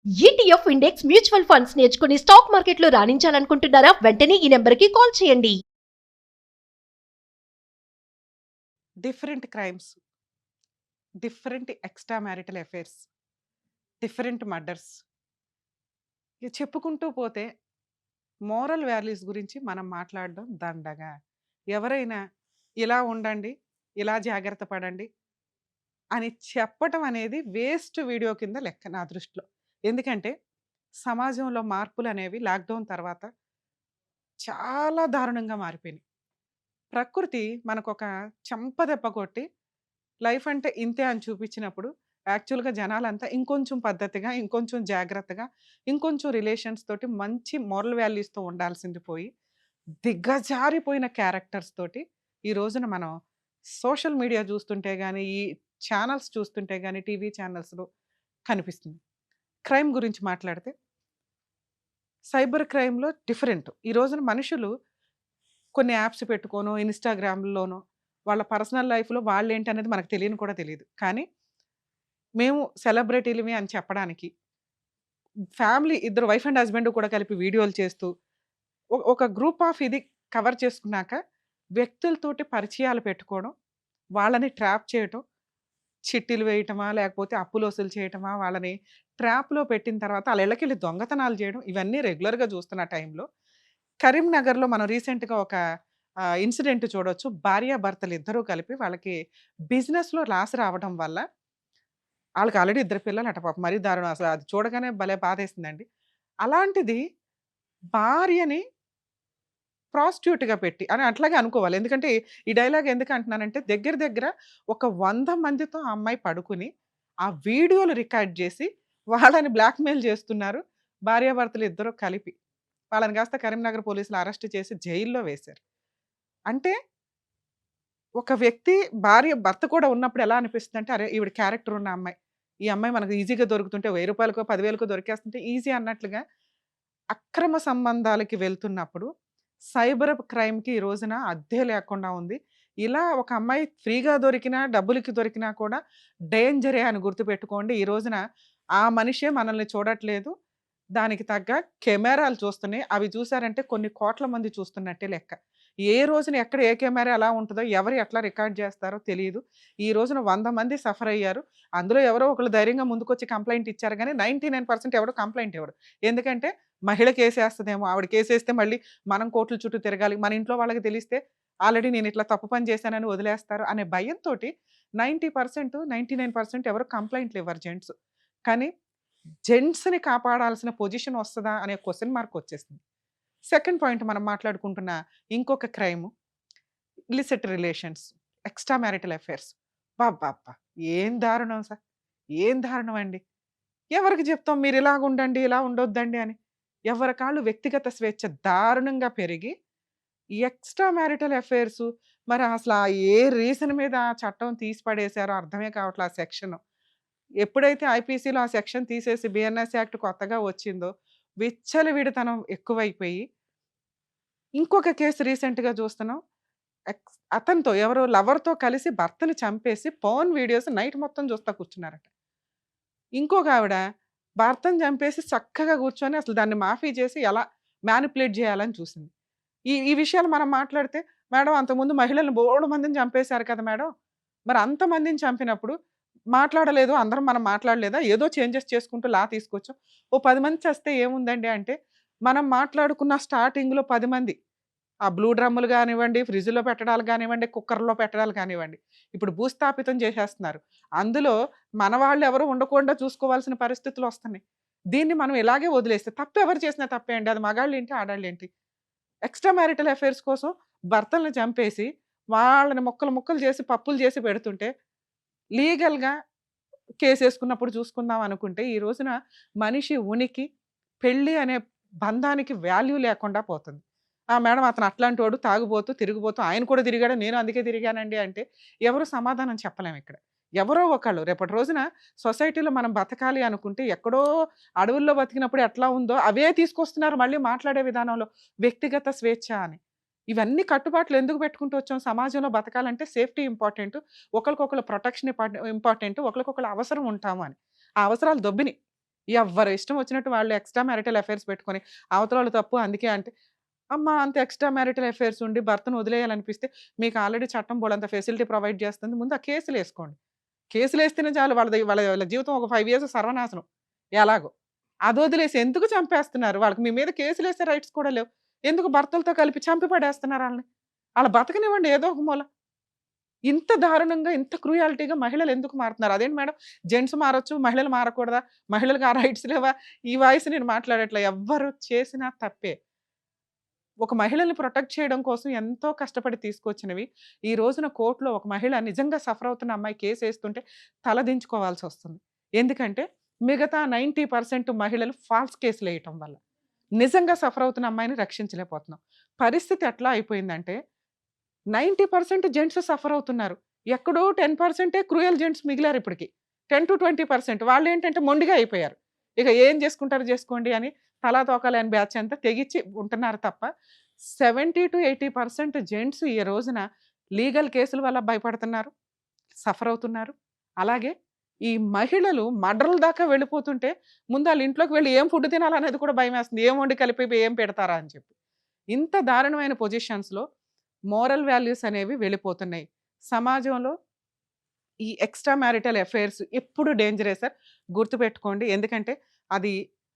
ETF index mutual funds నేర్చుకుని stock మార్కెట్లో రాణించాలనుకుంటున్నారా? వెంటనే ఈ నెంబర్కి కాల్ చేయండి. Different crimes, different extra marital affairs, different murders. ఇక చెప్పుకుంటూ పోతే మోరల్ వాల్యూస్ గురించి మనం మాట్లాడడం దండగా. ఎవరైనా ఇలా ఉండండి, ఇలా జాగ్రత్త పడండి అని చెప్పటం అనేది వేస్ట్ వీడియో కింద లెక్క నా దృష్టిలో. ఎందుకంటే సమాజంలో మార్పులనేవి లాక్‌డౌన్ తర్వాత చాలా దారుణంగా మారిపోయినాయి. ప్రకృతి మనకొక చెంపదెబ్బ కొట్టి లైఫ్ అంటే ఇంతే అని చూపించినప్పుడు యాక్చువల్‌గా జనాలంతా ఇంకొంచెం పద్ధతిగా, ఇంకొంచెం జాగ్రత్తగా, ఇంకొంచెం రిలేషన్స్ తోటి మంచి మోరల్ వాల్యూస్‌తో ఉండాల్సింది పోయి, దిగజారిపోయిన క్యారెక్టర్స్ తోటి ఈ రోజున మనం సోషల్ మీడియా చూస్తుంటే గాని, ఈ ఛానెల్స్ చూస్తుంటే గాని, టీవీ ఛానెల్స్‌లో కనిపిస్తుంది. క్రైమ్ గురించి మాట్లాడితే సైబర్ క్రైమ్‌లో డిఫరెంట్. ఈ రోజున మనుషులు కొన్ని యాప్స్ పెట్టుకోనో, ఇన్‌స్టాగ్రామ్‌లోనో వాళ్ళ పర్సనల్ లైఫ్‌లో వాళ్ళేంటనేది మనకు తెలియని కూడా తెలీదు. కానీ మేము సెలబ్రిటీలమే అని చెప్పడానికి, ఫ్యామిలీ ఇద్దరు వైఫ్ అండ్ హస్బెండ్ కూడా కలిపి వీడియోలు చేస్తూ, ఒక గ్రూప్ ఆఫ్ ఇది కవర్ చేసుకున్నాక, వ్యక్తులతోటి పరిచయాలు పెట్టుకోవడం, వాళ్ళని ట్రాప్ చేయటం, చిట్టీలు వేయటమా, లేకపోతే అప్పులు వసూలు చేయటమా, వాళ్ళని ట్రాప్‌లో పెట్టిన తర్వాత ఆళ్ళ ఇళ్ళకెళ్ళి దొంగతనాలు చేయడం, ఇవన్నీ రెగ్యులర్‌గా చూస్తున్న టైంలో, కరీంనగర్‌లో మనం రీసెంట్‌గా ఒక ఇన్సిడెంట్ చూడొచ్చు. భార్యాభర్తలు ఇద్దరూ కలిపి వాళ్ళకి బిజినెస్‌లో లాస్ రావడం వల్ల ఆళ్ళకి ఆల్రెడీ ఇద్దరు పిల్లలట పాపం. మరీ దారుణం అసల అది చూడగానే భలే బాధేసిందండి. అలాంటిది భార్యని ప్రాస్టిట్యూట్‌గా పెట్టి అని అట్లాగే అనుకోవాలి. ఎందుకంటే ఈ డైలాగ్ ఎందుకు అంటున్నానంటే దగ్గర దగ్గర ఒక 100 మందితో ఆ అమ్మాయి పడుకుని, ఆ వీడియోలు రికార్డ్ జేసి వాళ్ళని బ్లాక్‌మెయిల్ చేస్తున్నారు. భార్యాభర్తలు ఇద్దరు కలిపి. వాళ్ళని కాస్త కరీంనగర్ పోలీసులు అరెస్ట్ చేసి జైల్‌లో వేశారు. అంటే ఒక వ్యక్తి భర్త కూడా ఉన్నప్పుడు ఎలా అనిపిస్తుందంటే, అరే! ఈవిడ క్యారెక్టర్ ఉన్న అమ్మాయి. ఈ అమ్మాయి మనకు ఈజీగా దొరుకుతుంటే రూ. 1000కో, 10,000కో దొరికేస్తుంటే ఈజీ అన్నట్లుగా అక్రమ సంబంధాలకి వెళ్తున్నప్పుడు సైబర్ క్రైమ్‌కి ఈ రోజున అద్దే లేకుండా ఉంది. ఇలా ఒక అమ్మాయి ఫ్రీగా దొరికినా, డబ్బులకి దొరికినా కూడా డేంజరే అని గుర్తుపెట్టుకోండి. ఈ రోజున ఆ మనిషే మనల్ని చూడట్లేదు. దానికి తగ్గ కెమెరాలు చూస్తున్నాయి. అవి చూసారంటే కొన్ని కోట్ల మంది చూస్తున్నట్టే లెక్క. ఏ రోజున ఎక్కడ ఏ కెమెరా ఎలా ఉంటదో, ఎవరు ఎట్లా రికార్డ్ చేస్తారో తెలీదు. ఈ రోజున 100 మంది సఫర్ అయ్యారు. అందులో ఎవరో ఒకళ్ళు ధైర్యంగా ముందుకొచ్చి కంప్లెయింట్ ఇచ్చారు గానీ 99% ఎవడు కంప్లెయింట్ ఇవ్వడు. ఎందుకంటే మహిళ కేసేస్తదేమో, ఆవిడ కేసేస్తే మళ్ళీ మనం కోర్టుల చుట్టూ తిరగాలి. మన ఇంట్లో వాళ్ళకి తెలిస్తే ఆల్రెడీ నేనిట్లా తప్పు పని చేశానని వదిలేస్తారు అనే భయంతోటి 90%, 99% ఎవరు కంప్లెయింట్లు ఇవ్వరు జెంట్స్. కానీ జెంట్స్‌ని కాపాడాల్సిన పొజిషన్ వస్తదా అనే క్వెషన్ మార్క్ వచ్చేసింది. సెకండ్ పాయింట్ మనం మాట్లాడుకుంటున్న ఇంకొక crime illicit relations, extra marital affairs. అబ్బబ్బబ్బా! ఏం దారుణం ఏం దారుణం అండి. ఎవరికి చెప్తాం మీరిలాగుండండి, ఇలా ఉండొద్దండి అని. ఎవరికాళ్ళు వ్యక్తిగత స్వేచ్ఛ దారుణంగా పెరిగి, ఈ ఎక్స్‌ట్రా మ్యారిటల్ అఫైర్సు మరి అసల ఏ రీజన్ మీద ఆ చట్టం తీసి పడేసారో అర్థమే కావట్లే ఆ సెక్షను. ఎప్పుడైతే ఐపీసీలో ఆ సెక్షన్ తీసేసి బిఎన్ఎస్ యాక్ట్ కొత్తగా వచ్చిందో, విచ్చలవిడితనం ఎక్కువైపోయి, ఇంకొక కేసు రీసెంట్‌గా చూస్తున్నాం. అతనితో ఎవరో లవర్‌తో కలిసి భర్తని చంపేసి పోర్న్ వీడియోస్ నైట్ మొత్తం చూస్తా కూర్చున్నారట. ఇంకొకావిడ భర్తని చంపేసి చక్కగా కూర్చొని అసలు దాన్ని మాఫీ చేసి ఎలా మ్యానిపులేట్ చేయాలని చూసింది. ఈ ఈ విషయాలు మనం మాట్లాడితే, "మేడం అంతకుముందు మహిళలను బోలెడు మందిని చంపేశారు కదా మేడం! మరి అంతమందిని చంపినప్పుడు మాట్లాడలేదు. అందరం మనం మాట్లాడలేదా? ఏదో చేంజెస్ చేసుకుంటూ లా తీసుకొచ్చాం. ఓ 10 మంది చస్తే ఏముందండి" అంటే, మనం మాట్లాడుకున్న స్టార్టింగ్‌లో 10 మంది ఆ బ్లూ డ్రమ్ములు గానివ్వండి, ఫ్రిడ్జ్‌లో పెట్టడాలు గానివ్వండి, కుక్కర్‌లో పెట్టడాలు కానివ్వండి. ఇప్పుడు భూస్థాపితం చేసేస్తున్నారు. అందులో మన వాళ్ళెవరు ఉండకుండా చూసుకోవాల్సిన పరిస్థితులొస్తున్నాయి. దీన్ని మనం ఇలాగే వదిలేస్తే తప్పెవరు చేసినా తప్పే అండి. అది మగాళ్ళేంటి, ఆడాళ్ళేంటి. ఎక్స్‌ట్రా మ్యారిటల్ అఫైర్స్ కోసం భర్తల్ని చంపేసి, వాళ్ళని ముక్కలు ముక్కలు చేసి, పప్పులు చేసి పెడుతుంటే, లీగల్‌గా కేసేసుకున్నప్పుడు చూసుకుందాం అనుకుంటే, ఈ రోజున మనిషి ఉనికి, పెళ్లి అనే బంధానికి వాల్యూ లేకుండా పోతుంది. ఆ! మేడం అతను అట్లాంటోడు, తాగుబోతు, తిరుగుబోతు, ఆయన కూడా తిరిగాడు, నేను అందుకే తిరిగానండి అంటే, ఎవరు సమాధానం చెప్పలేమిక్కడ. ఎవరో ఒకళ్ళు రేపటి రోజున సొసైటీలో మనం బతకాలి అనుకుంటే, ఎక్కడో అడవుల్లో బతికినప్పుడు ఎట్లా ఉందో, అవే తీసుకొస్తున్నారు మళ్ళీ మాట్లాడే విధానంలో. వ్యక్తిగత స్వేచ్ఛ అని. ఇవన్నీ కట్టుబాట్లు ఎందుకు పెట్టుకుంటూ వచ్చాం? సమాజంలో బతకాలంటే సేఫ్టీ ఇంపార్టెంటు. ఒకళ్ళకొకళ్ళు ప్రొటెక్షన్ ఇంపార్టెంటు. ఒకళ్ళకొకళ్ళు అవసరం ఉంటాము అని. ఆ అవసరాలు దొబ్బినియి. ఎవ్వరి ఇష్టం వచ్చినట్టు వాళ్ళు ఎక్స్ట్రా మ్యారిటల్ అఫైర్స్ పెట్టుకొని, అవతలోళ్ళు తప్పు అందుకే అంటే, అమ్మ అంత ఎక్స్ట్రా మ్యారిటల్ అఫైర్స్ ఉండి భర్తను వదిలేయాలనిపిస్తే, మీకు ఆల్రెడీ చట్టం బోలెడంత ఫెసిలిటీ ప్రొవైడ్ చేస్తుంది. ముందు ఆ కేసులేసుకోండి. కేసులేస్తేనే చాలు వాళ్ళ జీవితం ఒక 5 ఇయర్స్ సర్వనాశనం ఎలాగో. అదొదిలేసి ఎందుకు చంపేస్తున్నారు? వాళ్ళకి మీ మీద కేసులేసే రైట్స్ కూడా లేవు. ఎందుకు భర్తలతో కలిపి చంపి పడేస్తున్నారు ఆళ్ళని? ఆళ్ళ బతకనివ్వండి ఏదో ఒక మూల. ఇంత దారుణంగా, ఇంత క్రూయాలిటీగా మహిళలు ఎందుకు మారుతున్నారు? అదేంటి మేడం జెంట్స్ మారొచ్చు, మహిళలు మారకూడదా? మహిళలకు ఆ రైట్స్ లేవా? ఈ వాయిస్ నేను మాట్లాడట్లే. ఎవ్వరు చేసినా తప్పే. ఒక మహిళల్ని ప్రొటెక్ట్ చేయడం కోసం ఎంతో కష్టపడి తీసుకొచ్చినవి. ఈ రోజున కోర్ట్‌లో ఒక మహిళ నిజంగా సఫర్ అవుతున్న అమ్మాయి కేసేస్తుంటే తలదించుకోవాల్సొస్తుంది. ఎందుకంటే మిగతా 90% మహిళలు ఫాల్స్ కేసులేయటం వల్ల. నిజంగా సఫర్ అవుతున్న అమ్మాయిని రక్షించలేకపోతున్నాం. పరిస్థితి ఎట్లా అయిపోయిందంటే 90% జెంట్స్ సఫర్ అవుతున్నారు. ఎక్కడో 10% క్రూయల్ జెంట్స్ మిగిలారు ఇప్పటికి. 10-20% వాళ్ళేంటంటే మొండిగా అయిపోయారు. ఇక ఏం చేసుకుంటారో చేసుకోండి అని తలా తోక లేని బ్యాచ్ అంతా తెగించి ఉంటున్నారు తప్ప 70-80% జెంట్స్ ఈ రోజున లీగల్ కేసుల వల్ల భయపడుతున్నారు. సఫర్ అవుతున్నారు. అలాగే ఈ మహిళలు మర్డర్‌ల దాకా వెళ్ళిపోతుంటే ముందు ఆళ్ళ ఇంట్లోకి వెళ్లి ఏం ఫుడ్ తినాలనేది కూడా భయమేస్తుంది. ఏం వండి కలిపి ఏం పెడతారా అని చెప్పి. ఇంత దారుణమైన పొజిషన్స్‌లో మోరల్ వాల్యూస్ అనేవి వెళ్ళిపోతున్నాయి. సమాజంలో ఈ ఎక్స్‌ట్రా మ్యారిటల్ అఫైర్స్ ఎప్పుడు డేంజరే సార్. గుర్తుపెట్టుకోండి. ఎందుకంటే అది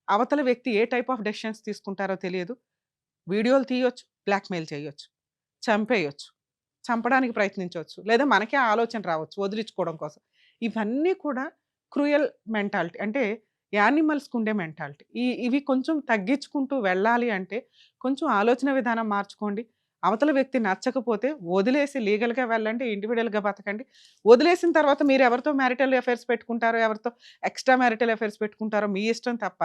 అవతల వ్యక్తి ఏ టైప్ ఆఫ్ డెసిషన్స్ తీసుకుంటారో తెలియదు. వీడియోలు తీయొచ్చు, బ్లాక్‌మెయిల్ చేయొచ్చు, చంపేయొచ్చు, చంపడానికి ప్రయత్నించొచ్చు. లేదా మనకే ఆలోచన రావచ్చు వదిలించుకోవడం కోసం. ఇవన్నీ కూడా క్రూయల్ మెంటాలిటీ. అంటే యానిమల్స్‌కి ఉండే మెంటాలిటీ. ఇవి కొంచెం తగ్గించుకుంటూ వెళ్ళాలి అంటే కొంచెం ఆలోచన విధానం మార్చుకోండి. అవతల వ్యక్తి నచ్చకపోతే వదిలేసి లీగల్‌గా వెళ్ళండి. ఇండివిడ్యుయల్‌గా బతకండి. వదిలేసిన తర్వాత మీరు ఎవరితో మ్యారిటల్ అఫైర్స్ పెట్టుకుంటారో, ఎవరితో ఎక్స్‌ట్రా మ్యారిటల్ అఫైర్స్ పెట్టుకుంటారో మీ ఇష్టం తప్ప,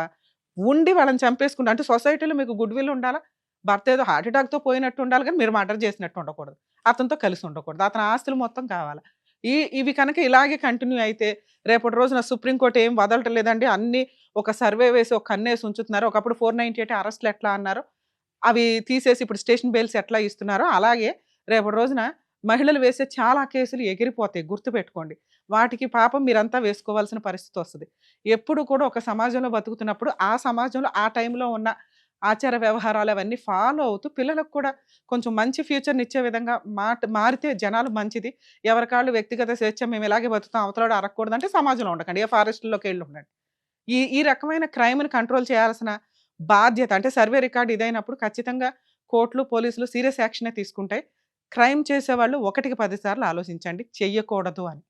ఉండి వాళ్ళని చంపేసుకుంటా అంటే సొసైటీలో మీకు గుడ్ విల్ ఉండాలా? భర్త ఏదో హార్ట్ అటాక్‌తో పోయినట్టు ఉండాలి గానీ, మీరు మర్డర్ చేసినట్టు ఉండకూడదు. అతనితో కలిసి ఉండకూడదు. అతని ఆస్తులు మొత్తం కావాలా. ఇవి కనుక ఇలాగే కంటిన్యూ అయితే రేపటి రోజున సుప్రీం కోర్ట్ ఏం వదలటం లేదండి. అన్నీ ఒక సర్వే వేసి ఒక కన్నేసి ఉంచుతున్నారు. ఒకప్పుడు 498 అరెస్ట్‌లు ఎట్లా అన్నారో, అవి తీసేసి ఇప్పుడు స్టేషన్ బెయిల్స్ ఎట్లా ఇస్తున్నారో, అలాగే రేపటి రోజున మహిళలు వేసే చాలా కేసులు ఎగిరిపోతాయి. గుర్తుపెట్టుకోండి. వాటికి పాపం మీరంతా వేసుకోవాల్సిన పరిస్థితొస్తది. ఎప్పుడు కూడా ఒక సమాజంలో బతుకుతున్నప్పుడు, ఆ సమాజంలో ఆ టైంలో ఉన్న ఆచార వ్యవహారాలు అవన్నీ ఫాలో అవుతూ పిల్లలకు కూడా కొంచెం మంచి ఫ్యూచర్‌నిచ్చే విధంగా మారితే జనాలు మంచిది. ఎవరికాళ్ళు వ్యక్తిగత స్వేచ్ఛ మేము ఇలాగే బతుకుతాం అవతలోడు అరగకూడదంటే సమాజంలో ఉండకండి. ఏ ఫారెస్ట్‌ల్లోకెళ్ళి ఉండండి. ఈ ఈ రకమైన క్రైమ్‌ని కంట్రోల్ చేయాల్సిన బాధ్యత అంటే సర్వే రికార్డ్ ఇదైనప్పుడు ఖచ్చితంగా కోర్టులు, పోలీసులు సీరియస్ యాక్షనే తీసుకుంటాయి. క్రైమ్ చేసేవాళ్ళు ఒకటికి 10 సార్లు ఆలోచించండి చెయ్యకూడదు అని.